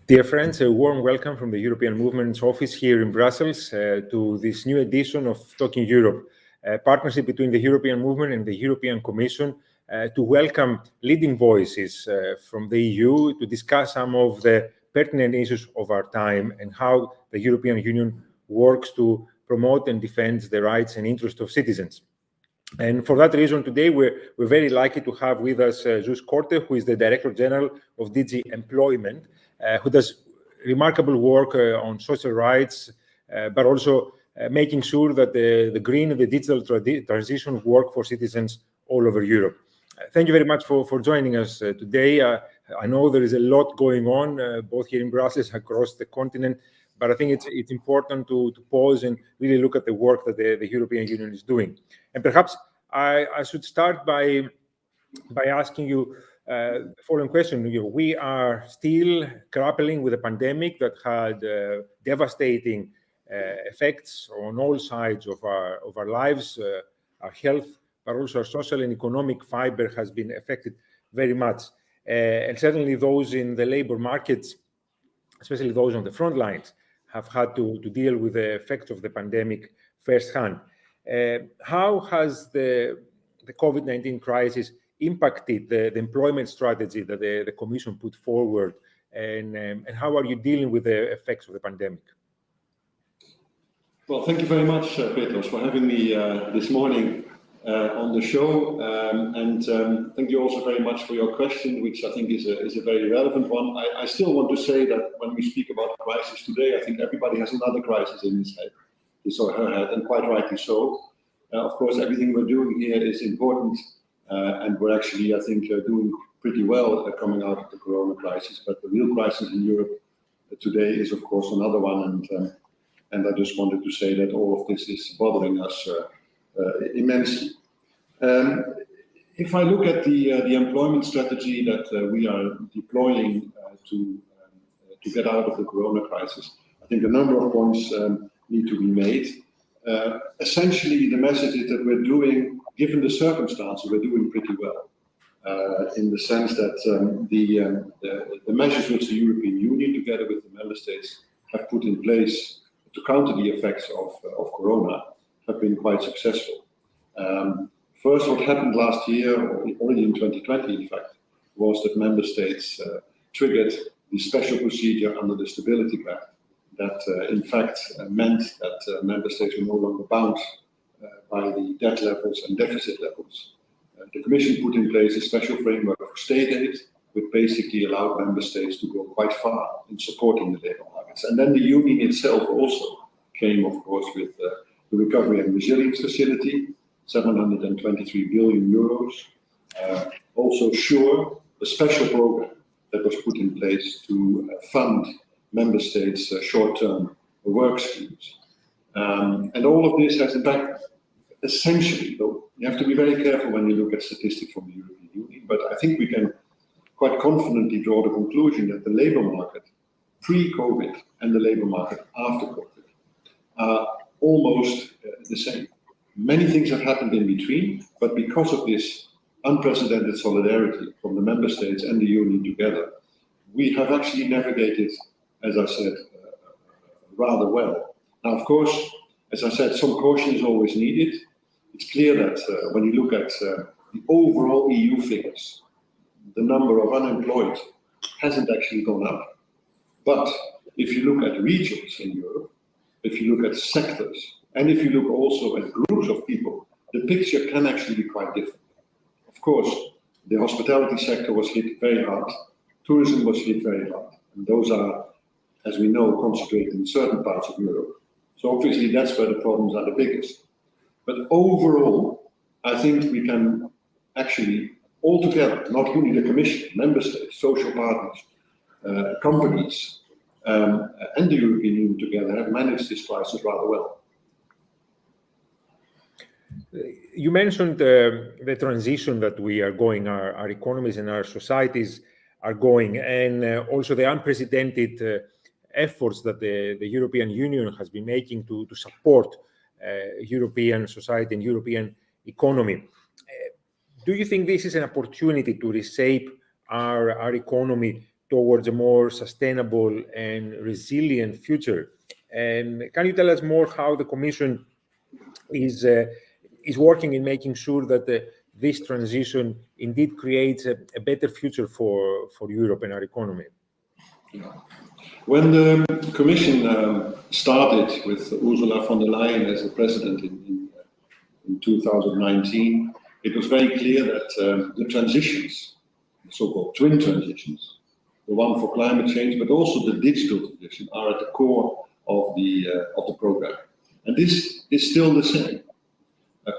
Dear friends, a warm welcome from the European Movement's office here in Brussels to this new edition of Talking Europe, a partnership between the European Movement and the European Commission to welcome leading voices from the EU to discuss some of the pertinent issues of our time and how the European Union works to promote and defend the rights and interests of citizens. And for that reason, today we're very lucky to have with us Joost Korte, who is the Director General of DG Employment, who does remarkable work on social rights, but also making sure that the green and the digital transition work for citizens all over Europe. Thank you very much for joining us today. I know there is a lot going on, both here in Brussels, across the continent, but I think it's important to pause and really look at the work that the European Union is doing. And perhaps I should start by asking you the following question. We are still grappling with a pandemic that had devastating effects on all sides of our lives, our health, but also our social and economic fiber has been affected very much. And certainly those in the labor markets, especially those on the front lines, have had to deal with the effects of the pandemic firsthand. How has the COVID-19 crisis impacted the employment strategy that the Commission put forward, and how are you dealing with the effects of the pandemic? Well, thank you very much, Petros, for having me this morning on the show, and thank you also very much for your question, which I think is a very relevant one. I still want to say that when we speak about crisis today, I think everybody has another crisis in his or her head, and quite rightly so. Of course, everything we're doing here is important, and we're actually, I think, doing pretty well coming out of the Corona crisis. But the real crisis in Europe today is, of course, another one, and I just wanted to say that all of this is bothering us immensely. If I look at the employment strategy that we are deploying to get out of the Corona crisis, I think a number of points need to be made. Essentially, the message is that we're doing, given the circumstances, we're doing pretty well. In the sense that the measures which the European Union, together with the member states, have put in place to counter the effects of Corona have been quite successful. First, what happened last year, or already in 2020, in fact, was that member states triggered the special procedure under the Stability Pact that, in fact, meant that member states were no longer bound by the debt levels and deficit levels. The Commission put in place a special framework for state aid, which basically allowed member states to go quite far in supporting the labour markets. And then the Union itself also came, of course, with the Recovery and Resilience Facility, 723 billion euros. Also SURE, a special program that was put in place to fund member states' short-term work schemes. And all of this has, in fact, essentially, though, you have to be very careful when you look at statistics from the European Union, but I think we can quite confidently draw the conclusion that the labour market pre-COVID and the labour market after COVID are almost the same. Many things have happened in between, but because of this unprecedented solidarity from the member states and the Union together, we have actually navigated, as I said, rather well. Now, of course, as I said, some caution is always needed. It's clear that when you look at the overall EU figures, the number of unemployed hasn't actually gone up. But if you look at regions in Europe, if you look at sectors, and if you look also at groups of people, the picture can actually be quite different. Of course, the hospitality sector was hit very hard. Tourism was hit very hard. And those are, as we know, concentrated in certain parts of Europe. So obviously that's where the problems are the biggest. But overall, I think we can actually, all together, not only the Commission, member states, social partners, companies, and the European Union together have managed this crisis rather well. You mentioned the transition that we are going, our economies and our societies are going, and also the unprecedented efforts that the European Union has been making to support European society and European economy. Do you think this is an opportunity to reshape our economy towards a more sustainable and resilient future. And can you tell us more how the Commission is working in making sure that this transition indeed creates a better future for Europe and our economy? Yeah. When the Commission started with Ursula von der Leyen as the president in 2019, it was very clear that the transitions, the so-called twin transitions, the one for climate change, but also the digital transition, are at the core of the program. And this is still the same.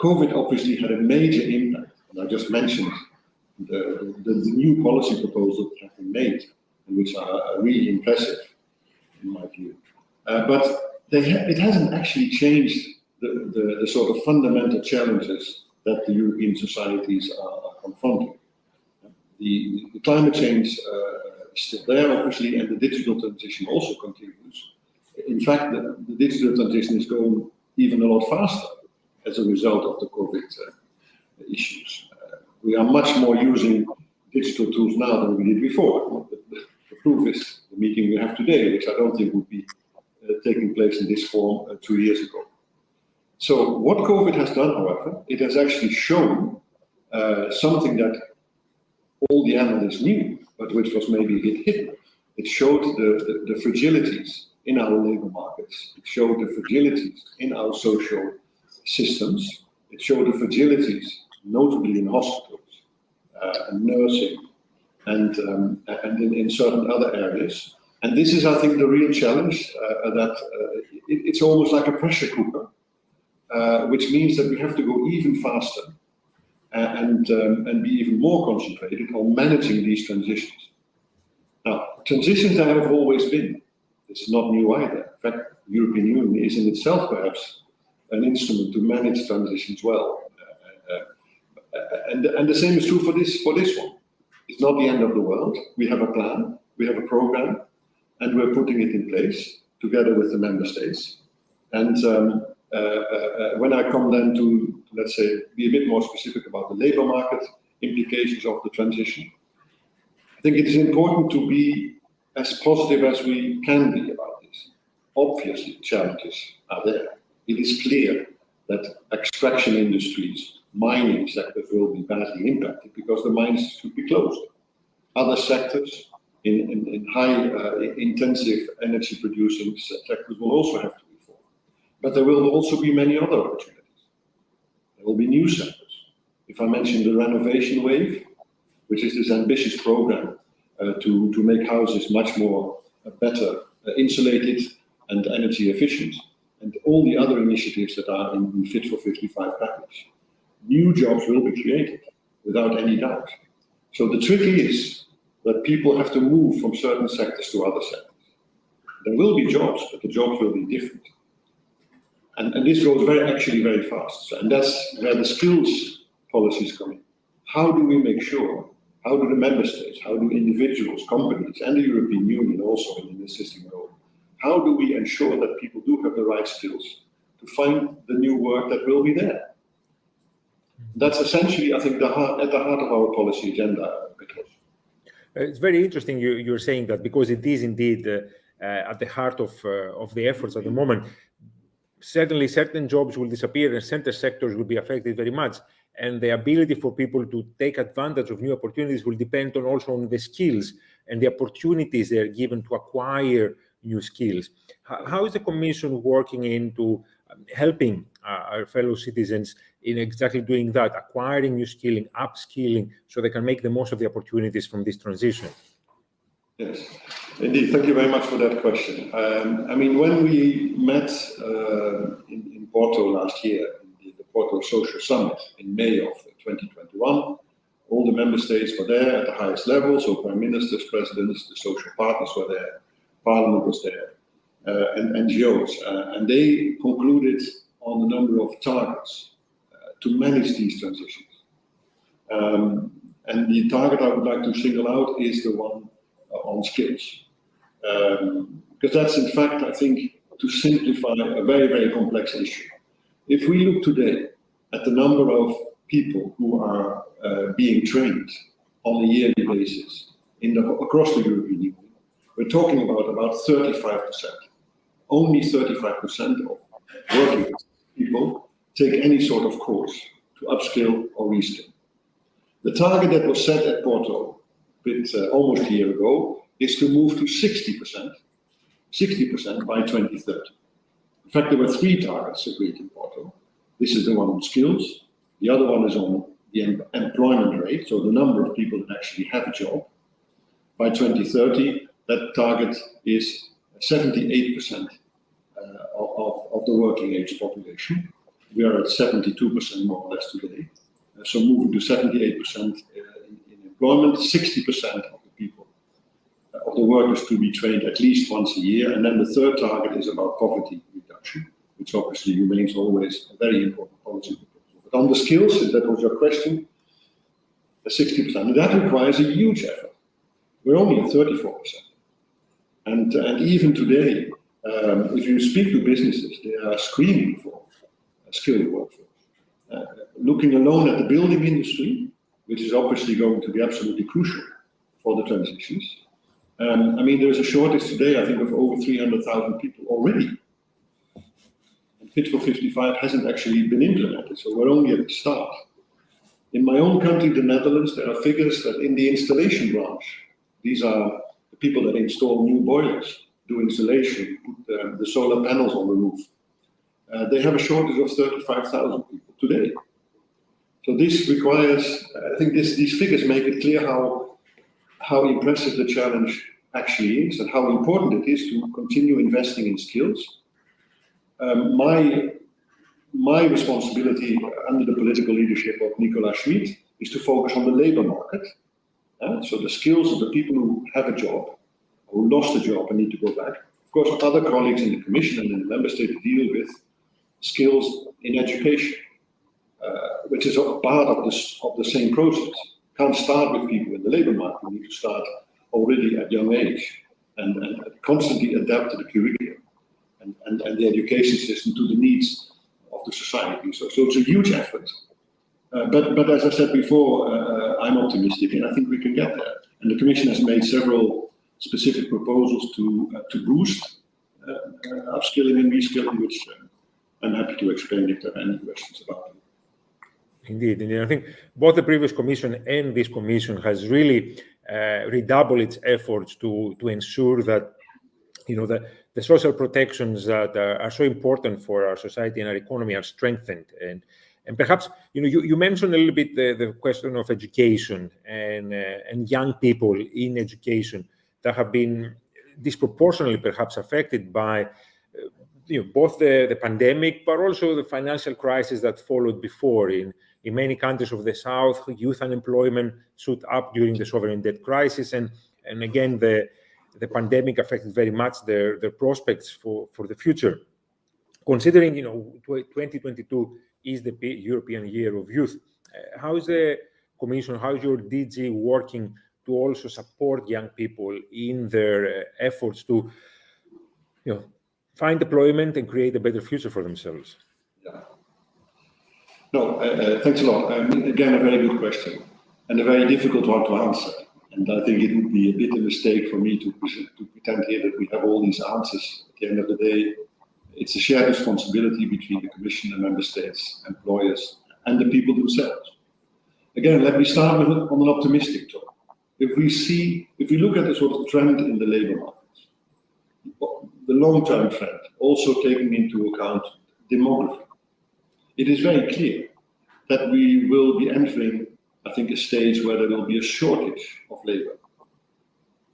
COVID obviously had a major impact, and I just mentioned the new policy proposals that have been made, and which are really impressive, in my view. But it hasn't actually changed the sort of fundamental challenges that the European societies are confronting. The climate change is still there, obviously, and the digital transition also continues. In fact, the digital transition is going even a lot faster as a result of the COVID issues. We are much more using digital tools now than we did before. The proof is the meeting we have today, which I don't think would be taking place in this form 2 years ago. So what COVID has done, however, it has actually shown something that all the analysts knew, but which was maybe a bit hidden. It showed the fragilities in our labor markets. It showed the fragilities in our social systems. It showed the fragilities, notably in hospitals and nursing and in certain other areas. And this is, I think, the real challenge, that it's almost like a pressure cooker, which means that we have to go even faster and be even more concentrated on managing these transitions. Now, transitions there have always been. It's not new either. In fact, the European Union is in itself perhaps an instrument to manage transitions well. And the same is true for this one. It's not the end of the world. We have a plan, we have a program, and we're putting it in place together with the member states. And when I come then to, let's say, be a bit more specific about the labor market implications of the transition, I think it is important to be as positive as we can be about this. Obviously, challenges are there. It is clear that extraction industries, mining sectors will be badly impacted because the mines should be closed. Other sectors in high intensive energy producing sectors will also have to be formed. But there will also be many other opportunities. There will be new sectors. If I mention the renovation wave, which is this ambitious program to make houses much more better insulated and energy efficient, and all the other initiatives that are in Fit for 55 package, new jobs will be created without any doubt. So the trick is that people have to move from certain sectors to other sectors. There will be jobs, but the jobs will be different. And this goes actually very fast. And that's where the skills policies come in. How do we make sure, how do the member states, how do individuals, companies, and the European Union also in an assisting role, how do we ensure that people do have the right skills to find the new work that will be there? That's essentially, I think, at the heart of our policy agenda, Petros. It's very interesting you're saying that, because it is indeed at the heart of the efforts at the moment. Certainly, certain jobs will disappear and certain sectors will be affected very much. And the ability for people to take advantage of new opportunities will depend also on the skills and the opportunities they are given to acquire new skills. How is the Commission working into helping our fellow citizens in exactly doing that, acquiring new skilling, upskilling, so they can make the most of the opportunities from this transition? Yes, indeed. Thank you very much for that question. I mean, when we met in Porto last year, in the Porto Social Summit in May of 2021, all the member states were there at the highest level, so prime ministers, presidents, the social partners were there, parliament was there, and NGOs, and they concluded on a number of targets to manage these transitions. And the target I would like to single out is the one on skills. Because that's, in fact, I think, to simplify a very, very complex issue. If we look today at the number of people who are being trained on a yearly basis across the European Union, we're talking about 35%. Only 35% of working people take any sort of course to upskill or reskill. The target that was set at Porto almost a year ago is to move to 60% by 2030. In fact, there were 3 targets agreed in Porto. This is the one on skills. The other one is on the employment rate, so the number of people that actually have a job. By 2030, that target is 78% of the working age population. We are at 72% more or less today. So moving to 78% in employment, 60% of the people, of the workers to be trained at least once a year. And then the third target is about poverty reduction, which obviously remains always a very important policy proposal. But on the skills, if that was your question, 60%. And that requires a huge effort. We're only at 34%. And even today, if you speak to businesses, they are screaming for a skilled workforce. Looking alone at the building industry, which is obviously going to be absolutely crucial for the transitions. I mean, there's a shortage today, I think, of over 300,000 people already. And Fit for 55 hasn't actually been implemented, so we're only at the start. In my own country, the Netherlands, there are figures that in the installation branch, these are the people that install new boilers, do installation, put the solar panels on the roof. They have a shortage of 35,000 people today. So this requires, I think these figures make it clear how impressive the challenge actually is and how important it is to continue investing in skills. My responsibility under the political leadership of Nicolas Schmid is to focus on the labor market. So the skills of the people who have a job, who lost a job and need to go back. Of course, other colleagues in the Commission and in the Member State deal with skills in education, which is a part of the same process. Can't start with people in the labor market. You need to start already at young age and constantly adapt to the curriculum and the education system to the needs of the society. So it's a huge effort. But as I said before, I'm optimistic and I think we can get there. And the Commission has made several specific proposals to boost upskilling and reskilling, which I'm happy to explain if there are any questions about it. Indeed. I think both the previous Commission and this Commission has really redoubled its efforts to ensure that the social protections that are so important for our society and our economy are strengthened. And perhaps you mentioned a little bit the question of education and young people in education that have been disproportionately perhaps affected by both the pandemic, but also the financial crisis that followed before. In many countries of the South, youth unemployment shot up during the sovereign debt crisis, and again the pandemic affected very much their prospects for the future. Considering 2022 is the European Year of Youth, how is the Commission, how is your DG working to also support young people in their efforts to find employment and create a better future for themselves? Yeah. No, thanks a lot. Again, a very good question and a very difficult one to answer. And I think it would be a bit of a mistake for me to pretend here that we have all these answers. At the end of the day, it's a shared responsibility between the Commission and Member States, employers, and the people themselves. Again, let me start on an optimistic tone. If we look at the sort of trend in the labor markets, the long-term trend, also taking into account demography, it is very clear that we will be entering, I think, a stage where there will be a shortage of labor.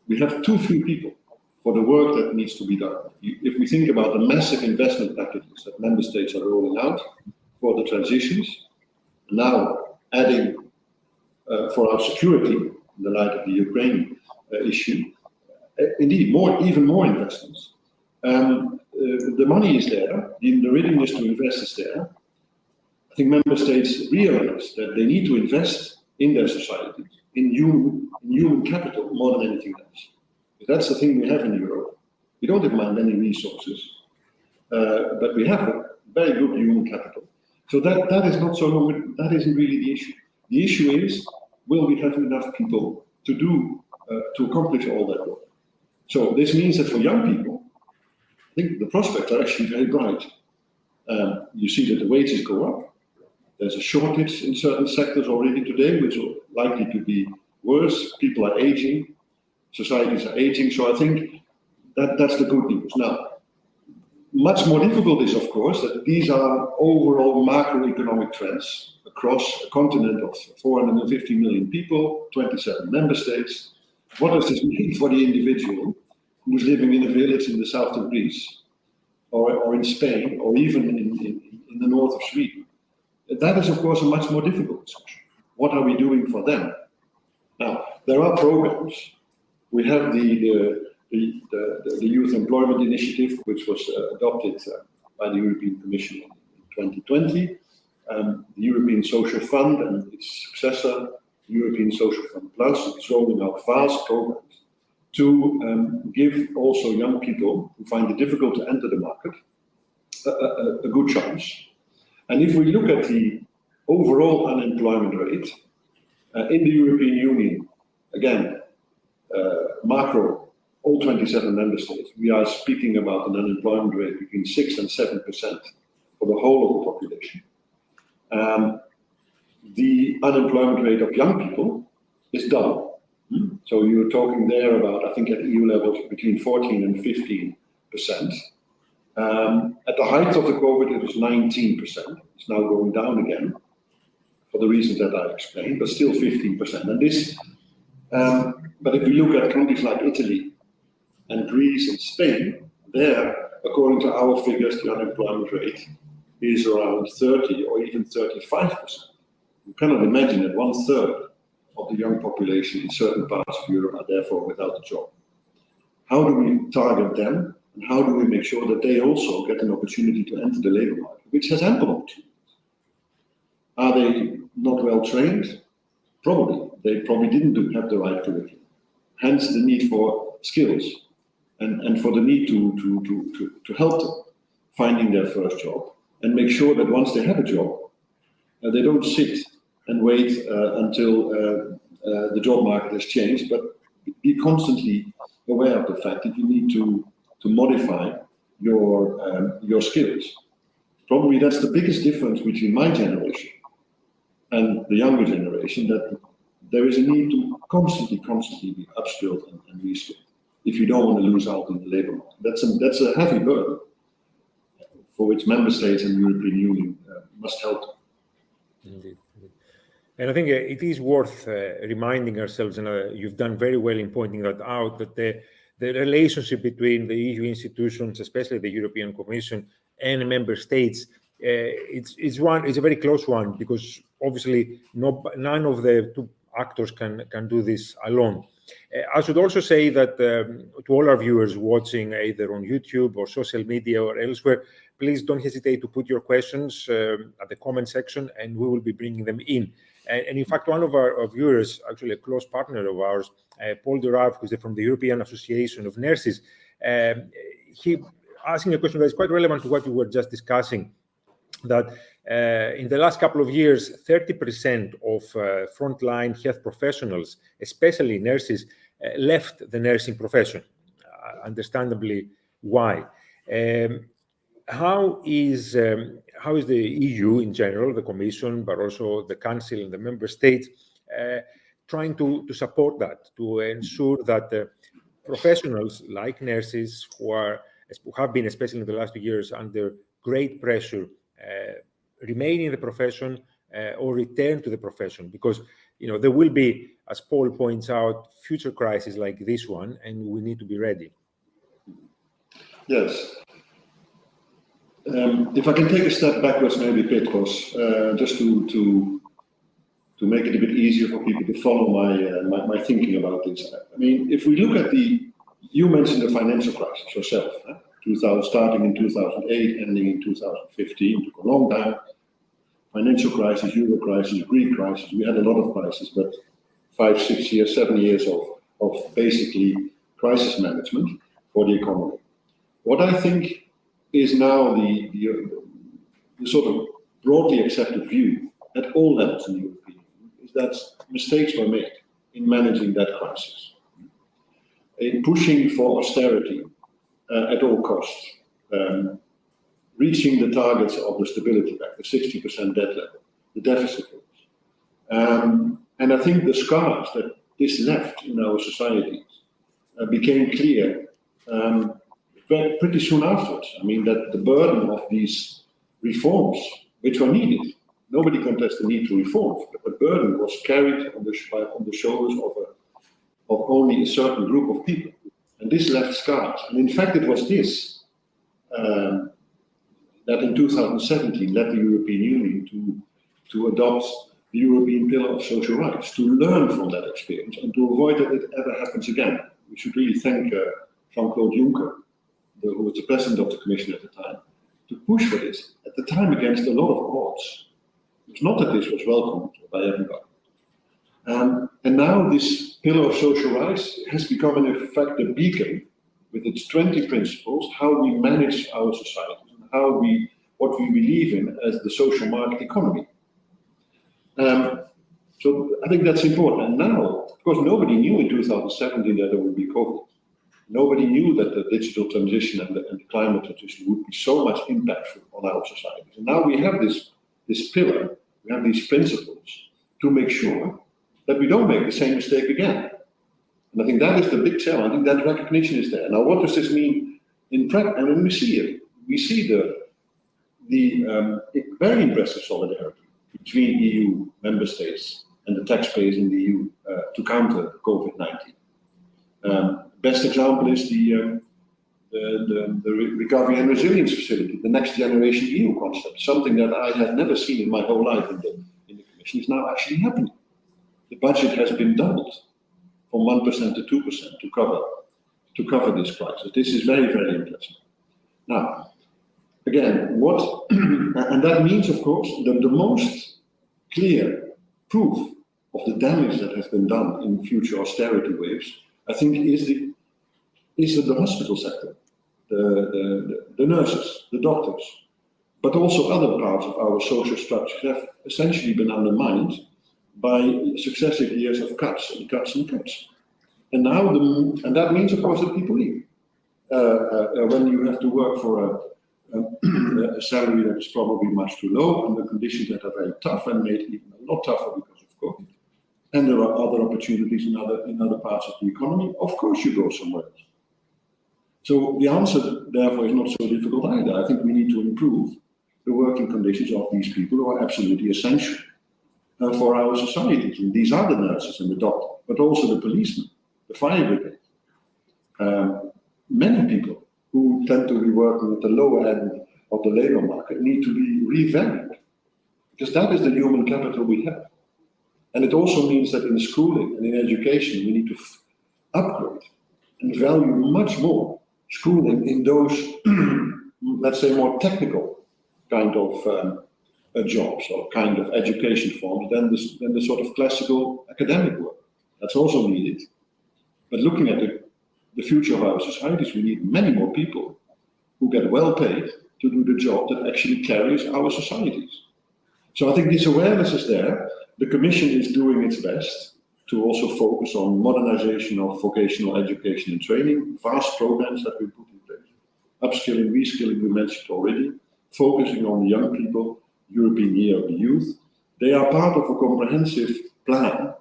We have too few people for the work that needs to be done. If we think about the massive investment packages that Member States are rolling out for the transitions, now adding for our security in the light of the Ukraine issue, indeed, even more investments. The money is there, the readiness to invest is there. I think Member States realize that they need to invest in their societies, in human capital more than anything else. That's the thing we have in Europe. We don't have many resources, but we have a very good human capital. So that is not so long. That isn't really the issue. The issue is, will we have enough people to do to accomplish all that work. So this means that for young people, I think the prospects are actually very bright. You see that the wages go up. There's a shortage in certain sectors already today, which will likely to be worse. People are aging, societies are aging. So I think that's the good news. Now, much more difficult is, of course, that these are overall macroeconomic trends across a continent of 450 million people, 27 member states. What does this mean for the individual who's living in a village in the south of Greece, or in Spain, or even in the north of Sweden? That is, of course, a much more difficult discussion. What are we doing for them? Now, there are programs. We have the Youth Employment Initiative, which was adopted by the European Commission in 2020. The European Social Fund and its successor, the European Social Fund Plus, is rolling out vast programs to give also young people who find it difficult to enter the market a good chance. And if we look at the overall unemployment rate in the European Union, again, macro, all 27 member states, we are speaking about an unemployment rate between 6 and 7% for the whole of the population. The unemployment rate of young people is double. So you're talking there about, I think at EU levels, between 14 and 15%. At the height of the COVID, it was 19%. It's now going down again for the reasons that I explained, but still 15%. And this, but if we look at countries like Italy and Greece and Spain, there, according to our figures, the unemployment rate is around 30 or even 35%. You cannot imagine that 1/3 of the young population in certain parts of Europe are therefore without a job. How do we target them? And how do we make sure that they also get an opportunity to enter the labor market, which has ample opportunities? Are they not well trained? Probably. They probably didn't have the right curriculum. Hence the need for skills and for the need to help them finding their first job and make sure that once they have a job, they don't sit and wait until the job market has changed, but be constantly aware of the fact that you need to modify your skills. Probably that's the biggest difference between my generation and the younger generation, that there is a need to constantly be upskilled and reskilled if you don't want to lose out in the labor market. That's a heavy burden for which member states and the European Union must help. Indeed. And I think it is worth reminding ourselves, and you've done very well in pointing that out, that the relationship between the EU institutions, especially the European Commission and member states, it's a very close one, because obviously none of the two actors can do this alone. I should also say that to all our viewers watching either on YouTube or social media or elsewhere, please don't hesitate to put your questions at the comment section, and we will be bringing them in. And in fact, one of our viewers, actually a close partner of ours, Paul Durav, who's from the European Association of Nurses, he asking a question that is quite relevant to what we were just discussing, that in the last couple of years, 30% of frontline health professionals, especially nurses, left the nursing profession. Understandably, why? How is the EU in general, the Commission, but also the Council and the Member States, trying to support that, to ensure that professionals like nurses who have been, especially in the last 2 years, under great pressure, remain in the profession or return to the profession? Because there will be, as Paul points out, future crises like this one, and we need to be ready. Yes. If I can take a step backwards, maybe, Petros, just to make it a bit easier for people to follow my thinking about this. I mean, if we look at you mentioned the financial crisis yourself, starting in 2008, ending in 2015, took a long time. Financial crisis, Euro crisis, Greek crisis, we had a lot of crises, but 5, 6 years, 7 years of basically crisis management for the economy. What I think is now the sort of broadly accepted view at all levels in the European Union is that mistakes were made in managing that crisis. in pushing for austerity at all costs, reaching the targets of the Stability Pact, the 60% debt level, the deficit rules. And I think the scars that this left in our societies became clear pretty soon afterwards. I mean, that the burden of these reforms, which were needed, nobody contests the need to reform, but the burden was carried on the shoulders of only a certain group of people. And this left scars. And in fact, it was this that in 2017 led the European Union to adopt the European Pillar of Social Rights, to learn from that experience and to avoid that it ever happens again. We should really thank Jean-Claude Juncker, who was the president of the Commission at the time, to push for this, at the time against a lot of odds. It's not that this was welcomed by everybody. And now this Pillar of Social Rights has become, in effect, a beacon with its 20 principles, how we manage our societies and what we believe in as the social market economy. So I think that's important. And now, of course, nobody knew in 2017 that there would be COVID. Nobody knew that the digital transition and the climate transition would be so much impactful on our societies. And now we have this pillar, we have these principles to make sure that we don't make the same mistake again. And I think that is the big challenge. I think that recognition is there. Now, what does this mean in practice? And when we see it, we see the very impressive solidarity between EU member states and the taxpayers in the EU to counter COVID-19. Best example is the Recovery and Resilience Facility, the Next Generation EU concept, something that I had never seen in my whole life in the Commission is now actually happening. The budget has been doubled from 1% to 2% to cover this crisis. This is very, very impressive. Now, again, and that means, of course, that the most clear proof of the damage that has been done in future austerity waves, I think, is the hospital sector, the nurses, the doctors, but also other parts of our social structures have essentially been undermined by successive years of cuts and cuts and cuts. And now, and that means, of course, that people leave. When you have to work for a salary that is probably much too low, under conditions that are very tough and made even a lot tougher because of COVID, and there are other opportunities in other parts of the economy, of course you go somewhere else. So the answer, therefore, is not so difficult either. I think we need to improve the working conditions of these people who are absolutely essential for our societies. And these are the nurses and the doctors, but also the policemen, the fire brigade. Many people who tend to be working at the lower end of the labor market need to be revalued, because that is the human capital we have. And it also means that in schooling and in education, we need to upgrade and value much more schooling in those, let's say, more technical kind of jobs or kind of education forms than the sort of classical academic work. That's also needed. But looking at the future of our societies, we need many more people who get well paid to do the job that actually carries our societies. So I think this awareness is there. The Commission is doing its best to also focus on modernization of vocational education and training, vast programs that we put in place, upskilling, reskilling, we mentioned already, focusing on the young people, European Year of the Youth. They are part of a comprehensive plan,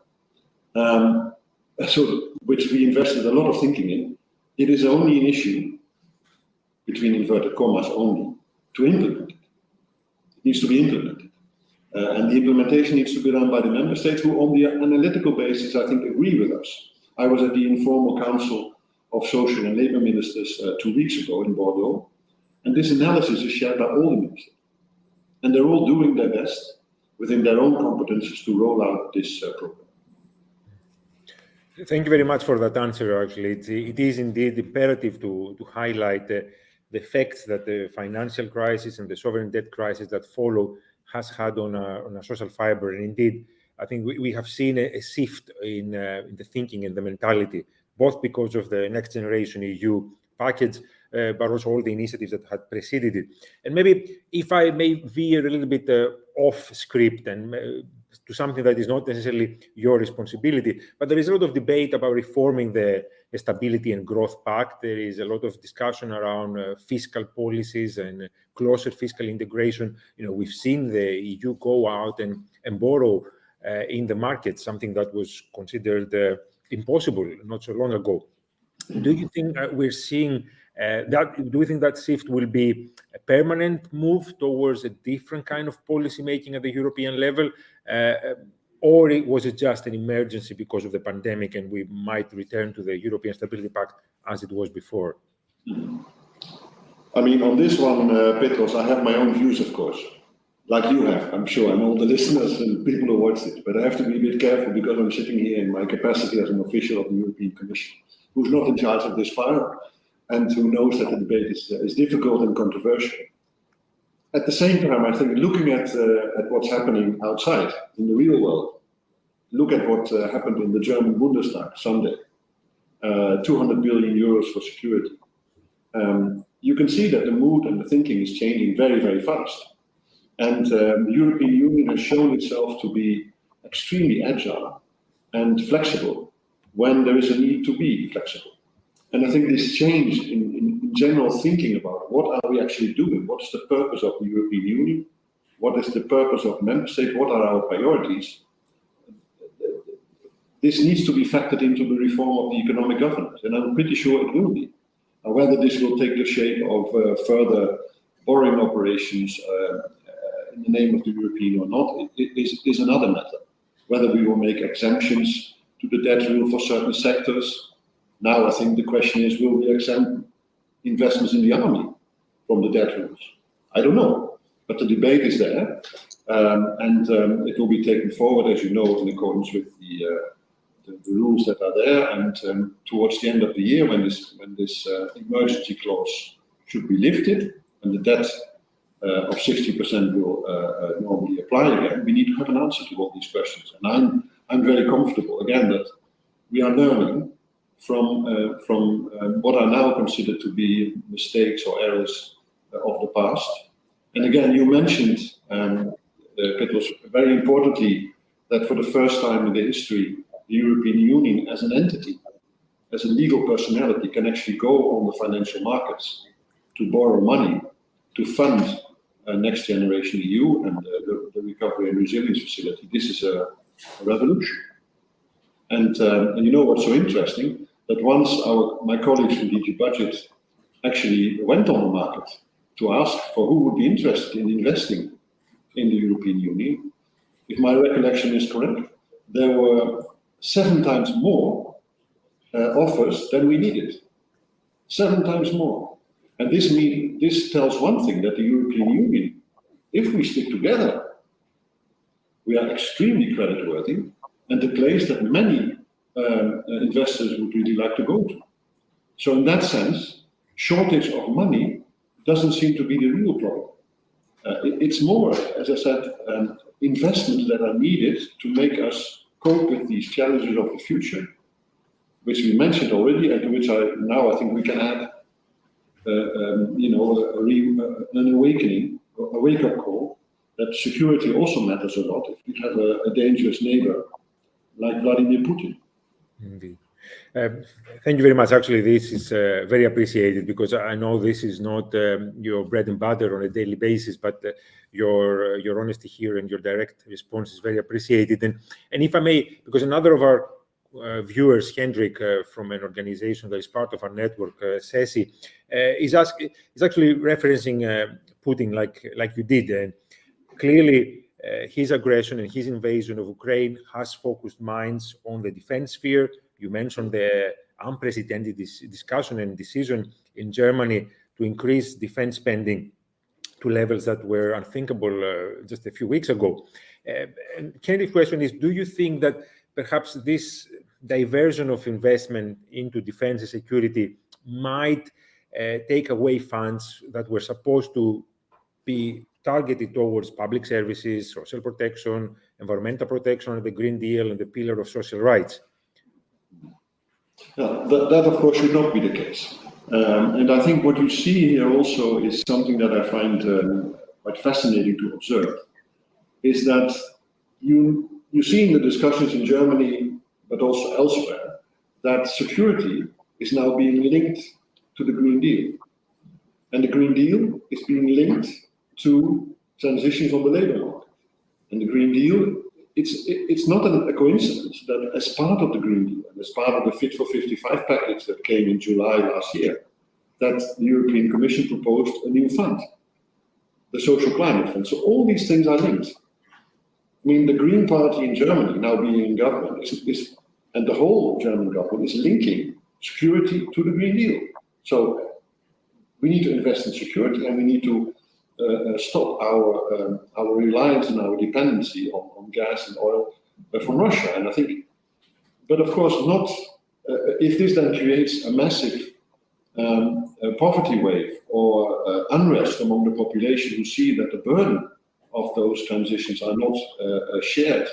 which we invested a lot of thinking in. It is only an issue, between inverted commas only, to implement it. It needs to be implemented. And the implementation needs to be done by the member states who, on the analytical basis, I think, agree with us. I was at the informal council of social and labor ministers 2 weeks ago in Bordeaux, and this analysis is shared by all the ministers. And they're all doing their best within their own competences to roll out this program. Thank you very much for that answer, actually. It is indeed imperative to highlight the effects that the financial crisis and the sovereign debt crisis that follow has had on a social fiber. And indeed, I think we have seen a shift in the thinking and the mentality, both because of the Next Generation EU package, but also all the initiatives that had preceded it. And maybe if I may veer a little bit off script and to something that is not necessarily your responsibility, but there is a lot of debate about reforming the Stability and Growth Pact. There is a lot of discussion around fiscal policies and closer fiscal integration. We've seen the EU go out and borrow in the market, something that was considered impossible not so long ago. Do you think we're seeing that? Do you think that shift will be a permanent move towards a different kind of policy making at the European level, or was it just an emergency because of the pandemic, and we might return to the European Stability Pact as it was before? I mean, on this one, Petros, I have my own views, of course, like you have, I'm sure, and all the listeners and people who watch it. But I have to be a bit careful because I'm sitting here in my capacity as an official of the European Commission, who's not in charge of this file, and who knows that the debate is difficult and controversial. At the same time, I think looking at what's happening outside in the real world, look at what happened in the German Bundestag Sunday, 200 billion euros for security. You can see that the mood and the thinking is changing very, very fast. And the European Union has shown itself to be extremely agile and flexible when there is a need to be flexible. And I think this change in general thinking about what are we actually doing, what is the purpose of the European Union, what is the purpose of member states, what are our priorities, this needs to be factored into the reform of the economic governance, and I'm pretty sure it will be. Whether this will take the shape of further borrowing operations in the name of the European or not is another matter. Whether we will make exemptions to the debt rule for certain sectors. Now I think the question is, will we exempt investments in the army from the debt rules? I don't know, but the debate is there, and it will be taken forward, as you know, in accordance with the rules that are there, and towards the end of the year, when this emergency clause should be lifted, and the debt of 60% will normally apply again, we need to have an answer to all these questions. And I'm very comfortable again that we are learning from what are now considered to be mistakes or errors of the past. And again, you mentioned, Petros, very importantly, that for the first time in the history, the European Union as an entity, as a legal personality, can actually go on the financial markets to borrow money to fund Next Generation EU and the Recovery and Resilience Facility. This is a revolution. And you know what's so interesting? That once my colleagues from DG Budget actually went on the market to ask for who would be interested in investing in the European Union, if my recollection is correct, there were 7 times more offers than we needed. 7 times more. And this tells one thing, that the European Union, if we stick together, we are extremely creditworthy and the place that many investors would really like to go to. So in that sense, shortage of money doesn't seem to be the real problem. It's more, as I said, investments that are needed to make us cope with these challenges of the future, which we mentioned already, and to which I think we can add, an awakening, a wake-up call, that security also matters a lot if we have a dangerous neighbor like Vladimir Putin. Indeed. Thank you very much. Actually, this is very appreciated, because I know this is not your bread and butter on a daily basis, but your honesty here and your direct response is very appreciated. And if I may, because another of our viewers, Hendrik, from an organization that is part of our network, SESI, is actually referencing Putin like you did. And clearly, his aggression and his invasion of Ukraine has focused minds on the defense sphere. You mentioned the unprecedented discussion and decision in Germany to increase defense spending to levels that were unthinkable just a few weeks ago. And Henry's question is, do you think that perhaps this diversion of investment into defense and security might take away funds that were supposed to be targeted towards public services, social protection, environmental protection, the Green Deal, and the pillar of social rights? That of course should not be the case. And I think what you see here also is something that I find quite fascinating to observe, is that you see in the discussions in Germany, but also elsewhere, that security is now being linked to the Green Deal. And the Green Deal is being linked to transitions on the labor market. And the Green Deal, it's not a coincidence that as part of the Green Deal, and as part of the Fit for 55 package that came in July last year, that the European Commission proposed a new fund, the Social Climate Fund. So all these things are linked. I mean, the Green Party in Germany, now being in government, and the whole German government is linking security to the Green Deal. So we need to invest in security, and we need to stop our reliance and our dependency on gas and oil from Russia. And I think, but of course not, if this then creates a massive poverty wave or unrest among the population who see that the burden of those transitions are not shared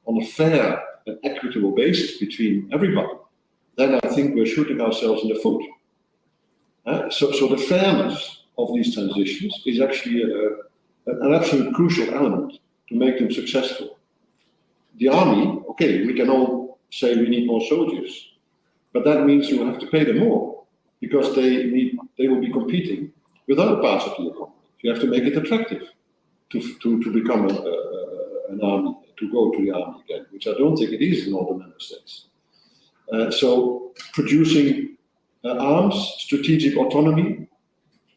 on a fair and equitable basis between everybody, then I think we're shooting ourselves in the foot. So the fairness of these transitions is actually an absolute crucial element to make them successful. The army, okay, we can all say we need more soldiers, but that means you have to pay them more because they will be competing with other parts of the economy. You have to make it attractive to become an army, to go to the army again, which I don't think it is in all the member states. So producing arms, strategic autonomy,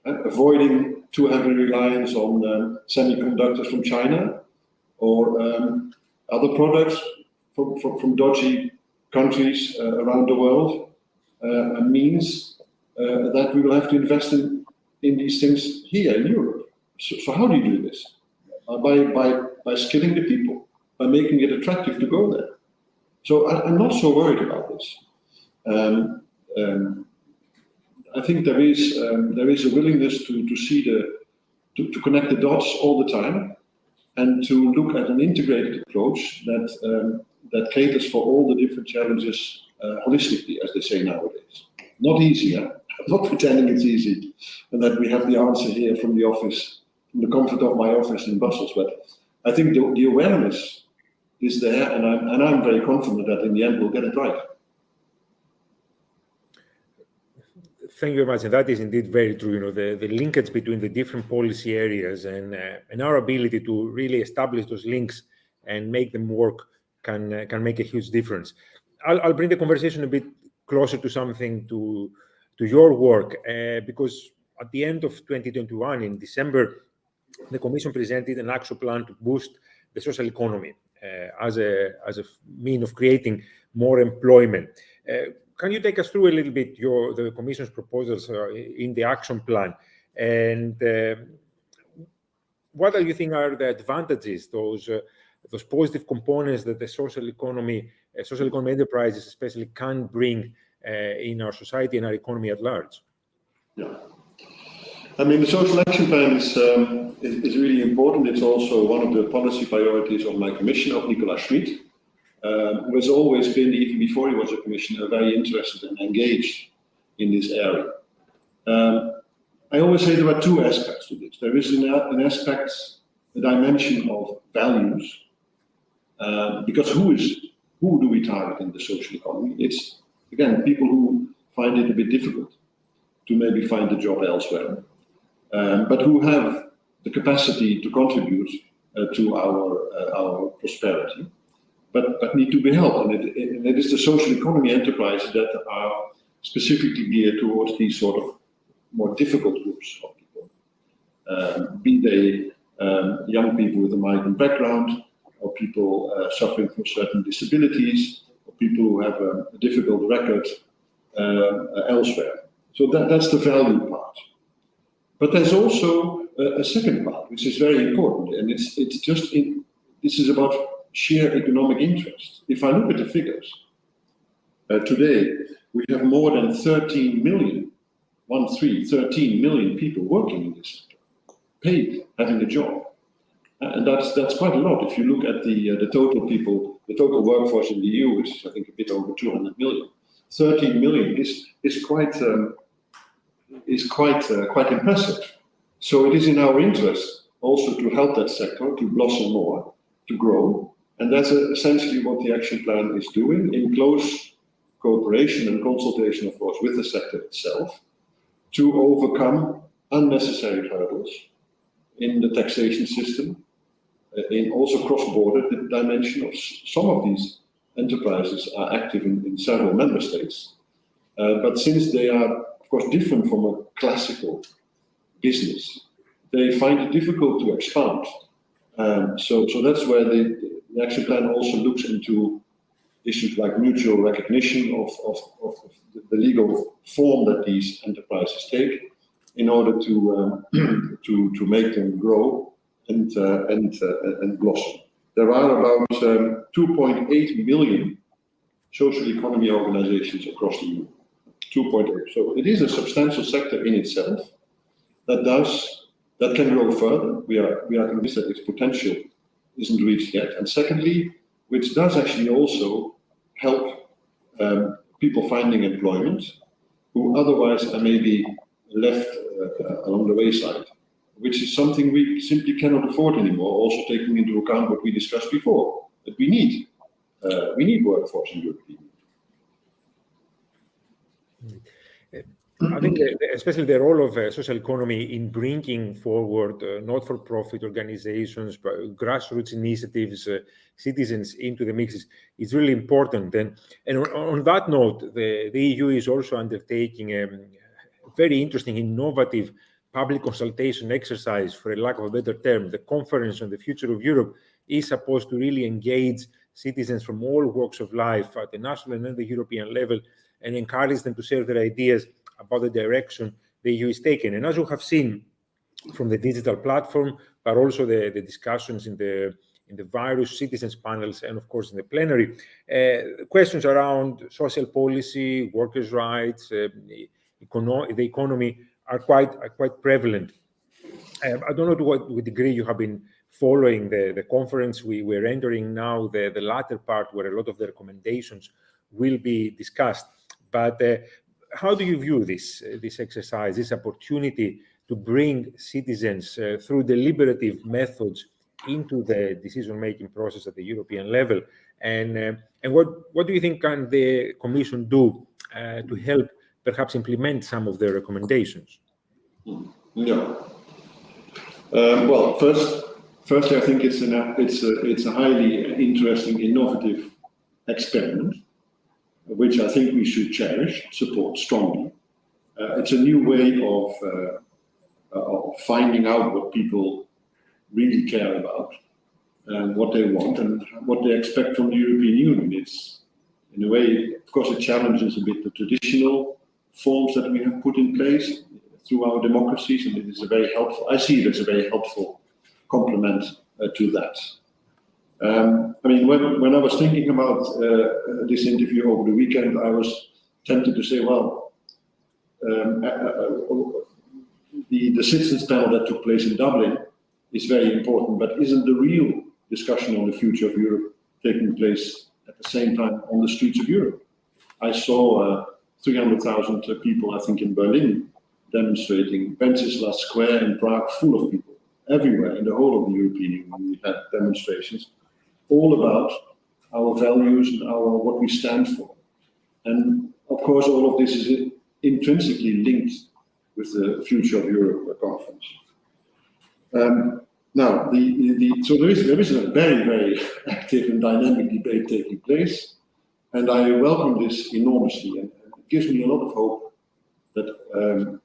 avoiding too heavy reliance on semiconductors from China or other products from dodgy countries around the world means that we will have to invest in these things here in Europe. So how do you do this? By skilling the people, by making it attractive to go there. So I'm not so worried about this. I think there is a willingness to see to connect the dots all the time, and to look at an integrated approach that caters for all the different challenges holistically, as they say nowadays. Not easy, I'm not pretending it's easy, and that we have the answer here from the office, from the comfort of my office in Brussels. But I think the awareness is there, and I'm very confident that in the end we'll get it right. Thank you very much, and that is indeed very true. You know, the linkage between the different policy areas and our ability to really establish those links and make them work can make a huge difference. I'll bring the conversation a bit closer to something to your work, because at the end of 2021, in December, the Commission presented an action plan to boost the social economy as a mean of creating more employment. Can you take us through a little bit the Commission's proposals in the action plan, and what do you think are the advantages, those positive components that the social economy enterprises especially can bring in our society and our economy at large? Yeah, I mean, the social action plan is really important. It's also one of the policy priorities of my commissioner, of Nicolas Schmid, who has always been, even before he was a commissioner, very interested and engaged in this area. I always say there are two aspects to this. There is an aspect, a dimension of values, because who do we target in the social economy? It's, again, people who find it a bit difficult to maybe find a job elsewhere, but who have the capacity to contribute to our prosperity, but need to be helped. And it is the social economy enterprises that are specifically geared towards these sort of more difficult groups of people, be they young people with a migrant background, or people suffering from certain disabilities, or people who have a difficult record elsewhere. So that's the value part. But there's also a second part, which is very important, and this is about sheer economic interest. If I look at the figures, today we have more than 13 million people working in this sector, paid, having a job. And that's quite a lot. If you look at the total people, the total workforce in the EU, which is I think a bit over 200 million, 13 million is quite is quite impressive. So it is in our interest also to help that sector to blossom more, to grow, and that's essentially what the action plan is doing, in close cooperation and consultation, of course, with the sector itself, to overcome unnecessary hurdles in the taxation system, in also cross-border dimension of some of these enterprises are active in several member states. But since they are, of course, different from a classical business, they find it difficult to expand. So that's where the action plan also looks into issues like mutual recognition of the legal form that these enterprises take in order to make them grow and blossom. There are about 2.8 million social economy organizations across the EU. 2.8. So it is a substantial sector in itself that can grow further. We are convinced that its potential isn't reached yet. And secondly, which does actually also help people finding employment who otherwise are maybe left along the wayside, which is something we simply cannot afford anymore, also taking into account what we discussed before, that we need workforce in Europe. I think especially the role of social economy in bringing forward not-for-profit organizations, grassroots initiatives, citizens into the mix is really important. And on that note, the EU is also undertaking a very interesting, innovative public consultation exercise, for a lack of a better term. The Conference on the Future of Europe is supposed to really engage citizens from all walks of life at the national and the European level and encourage them to share their ideas about the direction the EU is taking. And as you have seen from the digital platform, but also the discussions in the various citizens panels and of course in the plenary, questions around social policy, workers' rights, the economy are quite prevalent. I don't know to what degree you have been following the conference. We're entering now the latter part where a lot of the recommendations will be discussed. But how do you view this exercise, this opportunity to bring citizens through deliberative methods into the decision-making process at the European level? And what do you think can the Commission do to help perhaps implement some of their recommendations? Yeah. Well, firstly, I think it's a highly interesting, innovative experiment, which I think we should cherish, support strongly. It's a new way of finding out what people really care about and what they want and what they expect from the European Union. It's, in a way, of course, it challenges a bit the traditional forms that we have put in place through our democracies, and it is I see it as a very helpful complement to that. I mean, when I was thinking about this interview over the weekend, I was tempted to say, well, the citizens panel that took place in Dublin is very important, but isn't the real discussion on the future of Europe taking place at the same time on the streets of Europe? I saw 300,000 people, I think, in Berlin demonstrating, Fassoulas Square in Prague full of people. Everywhere in the whole of the European Union we had demonstrations all about our values and what we stand for. And of course, all of this is intrinsically linked with the Future of Europe conference. Now, so there is a very, very active and dynamic debate taking place, and I welcome this enormously, and it gives me a lot of hope that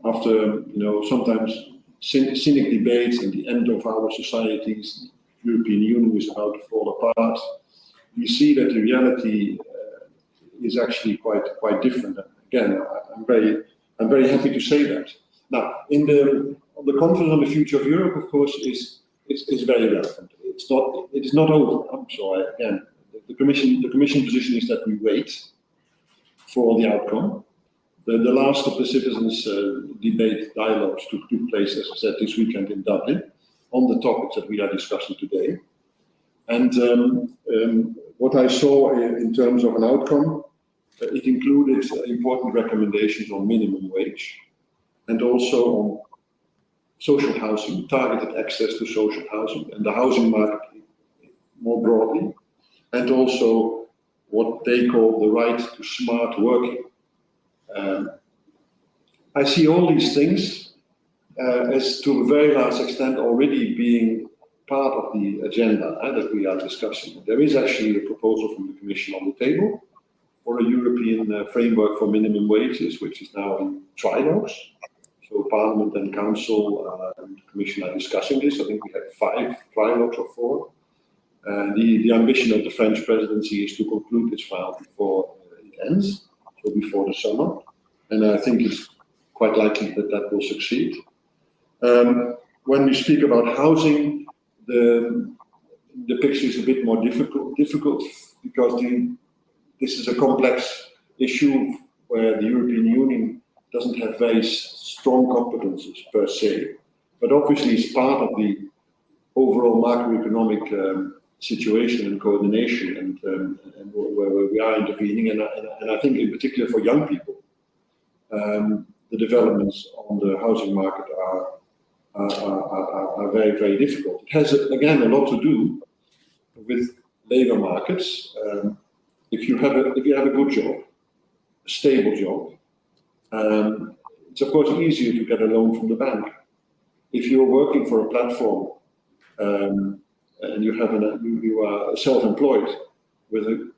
after sometimes cynic debates and the end of our societies, the European Union is about to fall apart. We see that the reality is actually quite different. Again, I'm very happy to say that. Now, the conference on the future of Europe, of course, is very relevant. It is not over. So again, the Commission position is that we wait for the outcome. The last of the citizens' debate dialogues took place, as I said, this weekend in Dublin on the topics that we are discussing today. And what I saw in terms of an outcome, it included important recommendations on minimum wage, and also on social housing, targeted access to social housing, and the housing market more broadly, and also what they call the right to smart working. I see all these things as to a very large extent already being part of the agenda that we are discussing. There is actually a proposal from the Commission on the table for a European framework for minimum wages, which is now in trilogues. So Parliament and Council and the Commission are discussing this. I think we had 5 trilogues or 4. The ambition of the French presidency is to conclude this file before it ends, so before the summer. And I think it's quite likely that that will succeed. When we speak about housing, the picture is a bit more difficult because this is a complex issue where the European Union doesn't have very strong competences per se, but obviously it's part of the overall macroeconomic situation and coordination and where we are intervening. And I think in particular for young people, the developments on the housing market are very, very difficult. It has, again, a lot to do with labor markets. If you have a good job, a stable job, it's of course easier to get a loan from the bank. If you're working for a platform and you are self-employed with a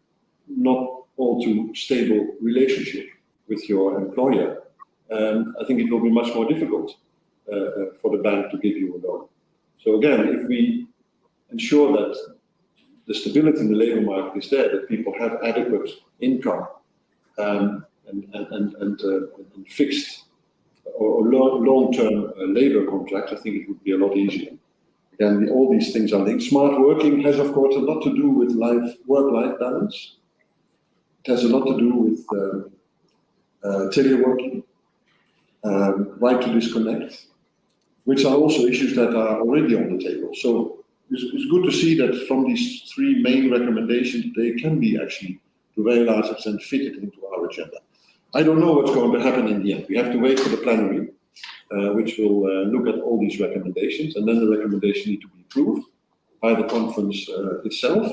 not all too stable relationship with your employer, I think it will be much more difficult for the bank to give you a loan. So again, if we ensure that the stability in the labor market is there, that people have adequate income and fixed or long-term labor contracts, I think it would be a lot easier. Again, all these things are linked. Smart working has, of course, a lot to do with work-life balance. It has a lot to do with teleworking, right to disconnect, which are also issues that are already on the table. So it's good to see that from these 3 main recommendations, they can be actually, to a very large extent, fitted into our agenda. I don't know what's going to happen in the end. We have to wait for the plenary, which will look at all these recommendations, and then the recommendations need to be approved by the conference itself,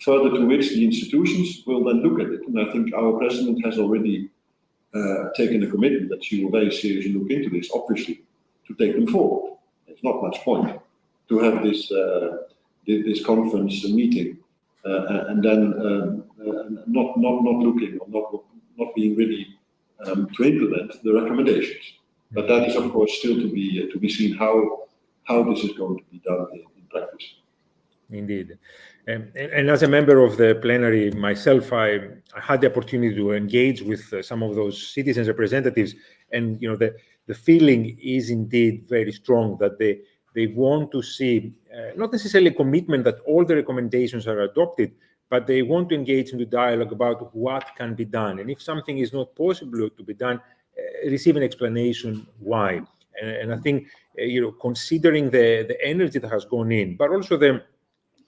further to which the institutions will then look at it. And I think our president has already taken a commitment that she will very seriously look into this, obviously, to take them forward. There's not much point to have this conference meeting and then not looking or not being ready to implement the recommendations. But that is, of course, still to be seen how this is going to be done in practice. Indeed. And as a member of the plenary myself, I had the opportunity to engage with some of those citizens' representatives, and the feeling is indeed very strong that they want to see not necessarily a commitment that all the recommendations are adopted, but they want to engage in the dialogue about what can be done, and if something is not possible to be done, receive an explanation why. And I think considering the energy that has gone in, but also the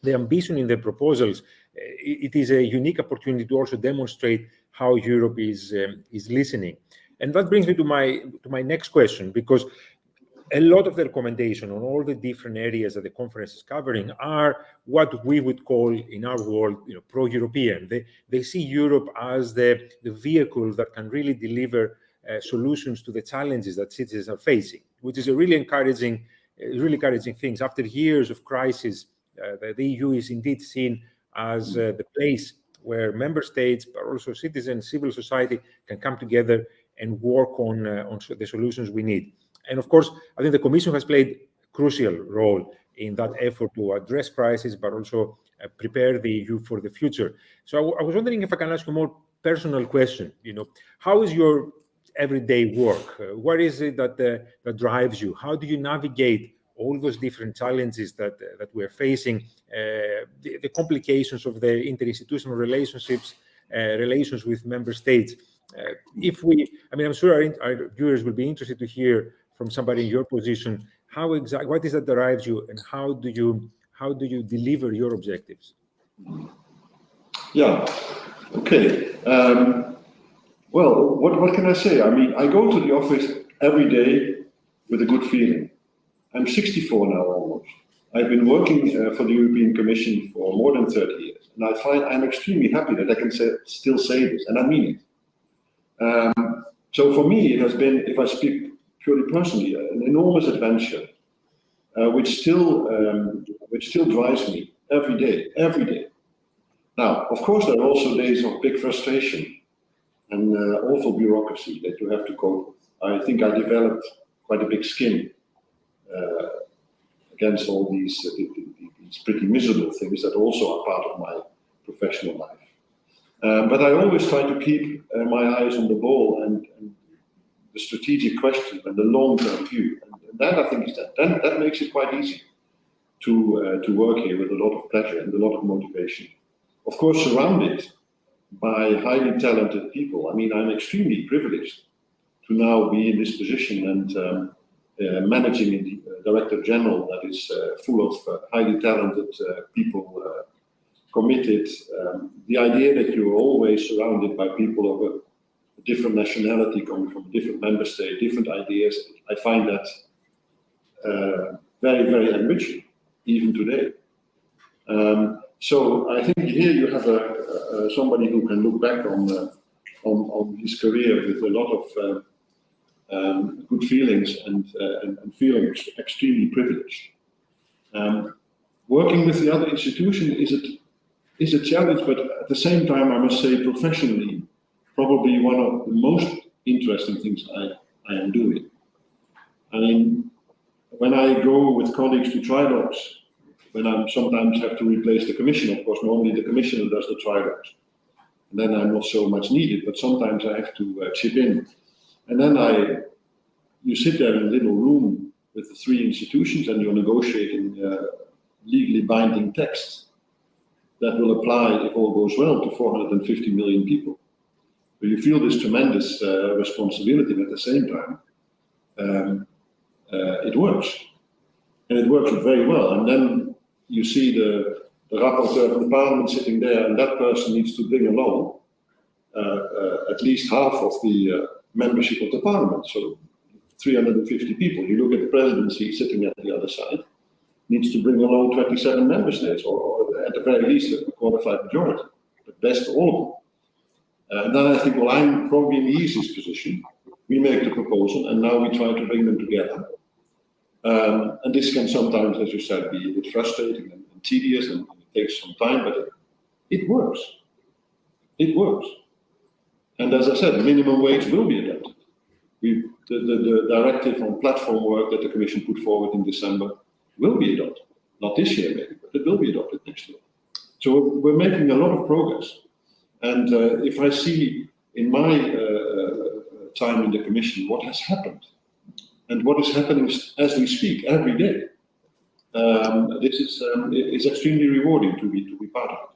ambition in the proposals, it is a unique opportunity to also demonstrate how Europe is listening. And that brings me to my next question, because a lot of the recommendation on all the different areas that the conference is covering are what we would call in our world, pro-European. They see Europe as the vehicle that can really deliver solutions to the challenges that citizens are facing, which is a really encouraging thing. After years of crisis, the EU is indeed seen as the place where member states, but also citizens, civil society can come together and work on the solutions we need. And of course, I think the Commission has played a crucial role in that effort to address crisis, but also prepare the EU for the future. So I was wondering if I can ask you a more personal question. How is your everyday work? What is it that drives you? How do you navigate all those different challenges that we're facing, the complications of the interinstitutional relationships, relations with member states? I'm sure our viewers will be interested to hear from somebody in your position, what is that drives you, and how do you deliver your objectives? Yeah, okay. Well, what can I say? I go to the office every day with a good feeling. I'm 64 now almost. I've been working for the European Commission for more than 30 years, and I find I'm extremely happy that I can still say this, and I mean it. So for me, it has been, if I speak purely personally, an enormous adventure, which still drives me every day. Now, of course, there are also days of big frustration and awful bureaucracy that you have to cope with. I think I developed quite a big skin against all these pretty miserable things that also are part of my professional life. But I always try to keep my eyes on the ball and the strategic question and the long-term view. And that, I think, that makes it quite easy to work here with a lot of pleasure and a lot of motivation. Of course, surrounded by highly talented people. I mean, I'm extremely privileged to now be in this position and managing a director general that is full of highly talented people, committed. The idea that you're always surrounded by people of a different nationality, coming from a different member state, different ideas, I find that very, very enriching, even today. So I think here you have somebody who can look back on his career with a lot of good feelings and feeling extremely privileged. Working with the other institution is a challenge, but at the same time, I must say, professionally, probably one of the most interesting things I am doing. I mean, when I go with colleagues to trilogues, when I sometimes have to replace the commission, of course, normally the commissioner does the trilogues. And then I'm not so much needed, but sometimes I have to chip in. And then you sit there in a little room with the three institutions and you're negotiating legally binding texts that will apply, if all goes well, to 450 million people. But you feel this tremendous responsibility, and at the same time, it works. And it works very well. And then you see the rapporteur of the parliament sitting there, and that person needs to bring along at least half of the membership of the parliament. So 350 people. You look at the presidency sitting at the other side, needs to bring along 27 member states, or at the very least a qualified majority, but best all of them. And then I think, well, I'm probably in the easiest position. We make the proposal, and now we try to bring them together. And this can sometimes, as you said, be a bit frustrating and tedious, and it takes some time, but it works. It works. And as I said, minimum wage will be adapted. The directive on platform work that the Commission put forward in December will be adopted. Not this year, maybe, but it will be adopted next year. So we're making a lot of progress. And if I see in my time in the Commission what has happened and what is happening as we speak every day, this is extremely rewarding to be part of it.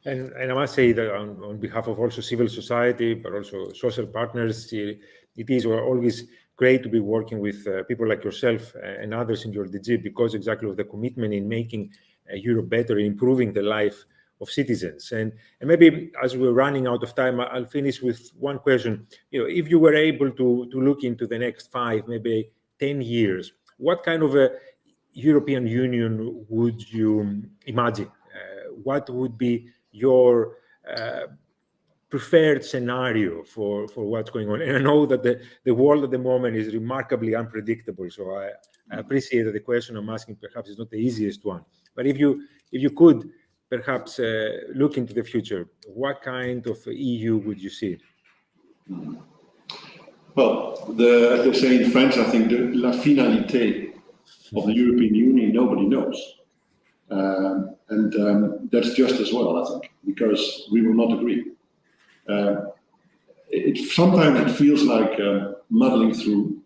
And I must say that on behalf of also civil society, but also social partners, it is always great to be working with people like yourself and others in your DG, because exactly of the commitment in making Europe better, improving the life of citizens. And maybe as we're running out of time, I'll finish with one question. If you were able to look into the next 5, maybe 10 years, what kind of a European Union would you imagine? What would be your preferred scenario for what's going on? And I know that the world at the moment is remarkably unpredictable, so I appreciate that the question I'm asking perhaps is not the easiest one. But if you could perhaps look into the future, what kind of EU would you see? Well, as they say in French, I think la finalité of the European Union, nobody knows. And that's just as well, I think, because we will not agree. Sometimes it feels like muddling through.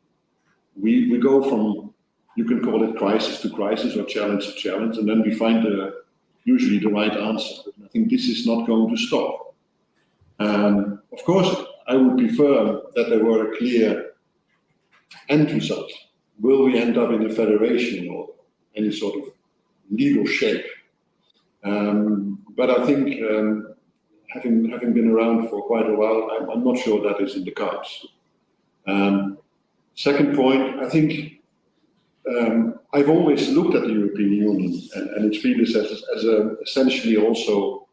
We go from, you can call it crisis to crisis or challenge to challenge, and then we find usually the right answer. I think this is not going to stop. Of course, I would prefer that there were a clear end result. Will we end up in a federation or any sort of legal shape? But I think having been around for quite a while, I'm not sure that is in the cards. Second point, I think I've always looked at the European Union and its predecessors as essentially also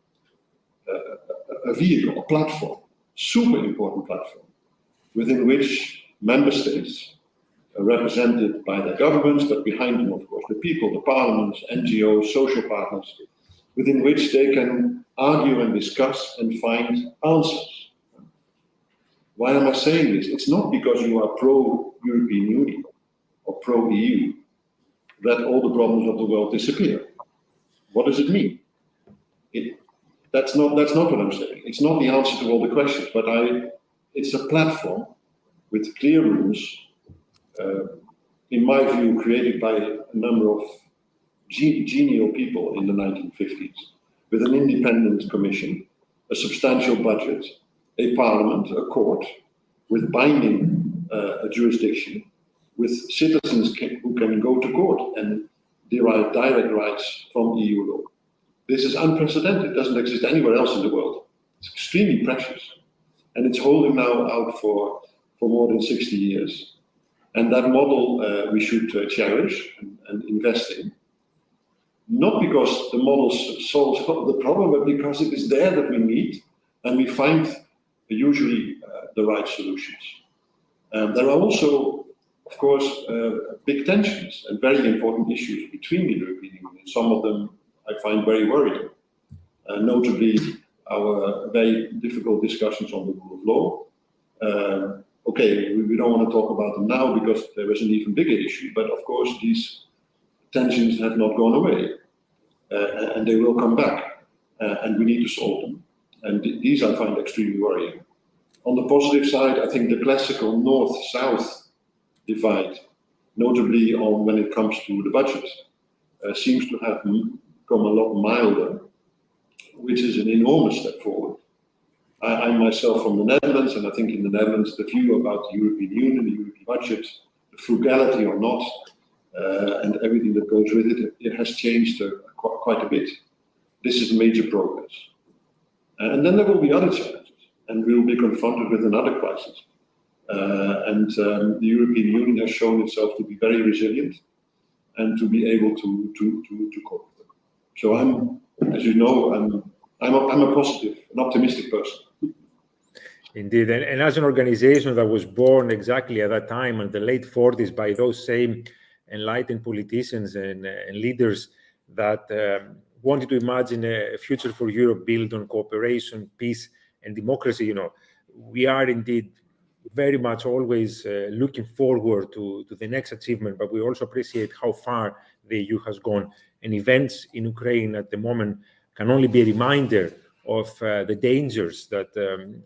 a vehicle, a platform, super important platform, within which member states are represented by their governments, but behind them, of course, the people, the parliaments, NGOs, social partners, within which they can argue and discuss and find answers. Why am I saying this? It's not because you are pro-European Union or pro-EU that all the problems of the world disappear. What does it mean? That's not what I'm saying. It's not the answer to all the questions, but it's a platform with clear rules, in my view, created by a number of genial people in the 1950s, with an independent commission, a substantial budget, a parliament, a court, with binding jurisdiction, with citizens who can go to court and derive direct rights from EU law. This is unprecedented. It doesn't exist anywhere else in the world. It's extremely precious. And it's holding now out for more than 60 years. And that model we should cherish and invest in. Not because the model solves the problem, but because it is there that we meet and we find usually the right solutions. There are also, of course, big tensions and very important issues between the European Union. Some of them I find very worrying, notably our very difficult discussions on the rule of law. Okay, we don't want to talk about them now because there is an even bigger issue, but of course these tensions have not gone away, and they will come back, and we need to solve them. And these I find extremely worrying. On the positive side, I think the classical north-south divide, notably when it comes to the budget, seems to have become a lot milder, which is an enormous step forward. I'm myself from the Netherlands, and I think in the Netherlands the view about the European Union, the European budget, the frugality or not, and everything that goes with it, it has changed quite a bit. This is major progress. And then there will be other challenges, and we will be confronted with another crisis. The European Union has shown itself to be very resilient and to be able to cope with them. So as you know, I'm a positive, an optimistic person. Indeed, and as an organization that was born exactly at that time, in the late 40s, by those same enlightened politicians and leaders that wanted to imagine a future for Europe built on cooperation, peace, and democracy, we are indeed very much always looking forward to the next achievement, but we also appreciate how far the EU has gone. And events in Ukraine at the moment can only be a reminder of the dangers that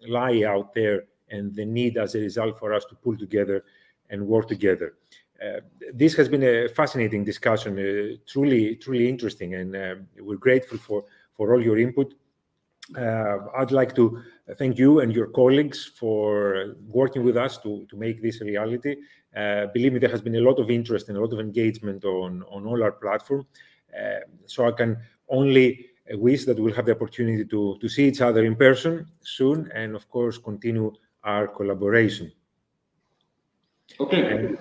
lie out there and the need as a result for us to pull together and work together. This has been a fascinating discussion, truly interesting, and we're grateful for all your input. I'd like to thank you and your colleagues for working with us to make this a reality. Believe me, there has been a lot of interest and a lot of engagement on all our platform. So I can only wish that we'll have the opportunity to see each other in person soon, and of course continue our collaboration. Okay.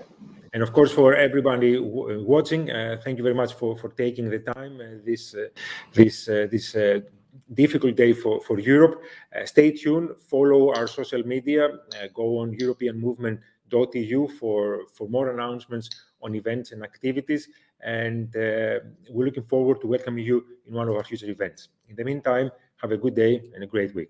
And of course, for everybody watching, thank you very much for taking the time this difficult day for Europe. Stay tuned, follow our social media, go on europeanmovement.eu for more announcements on events and activities, and we're looking forward to welcoming you in one of our future events. In the meantime, have a good day and a great week.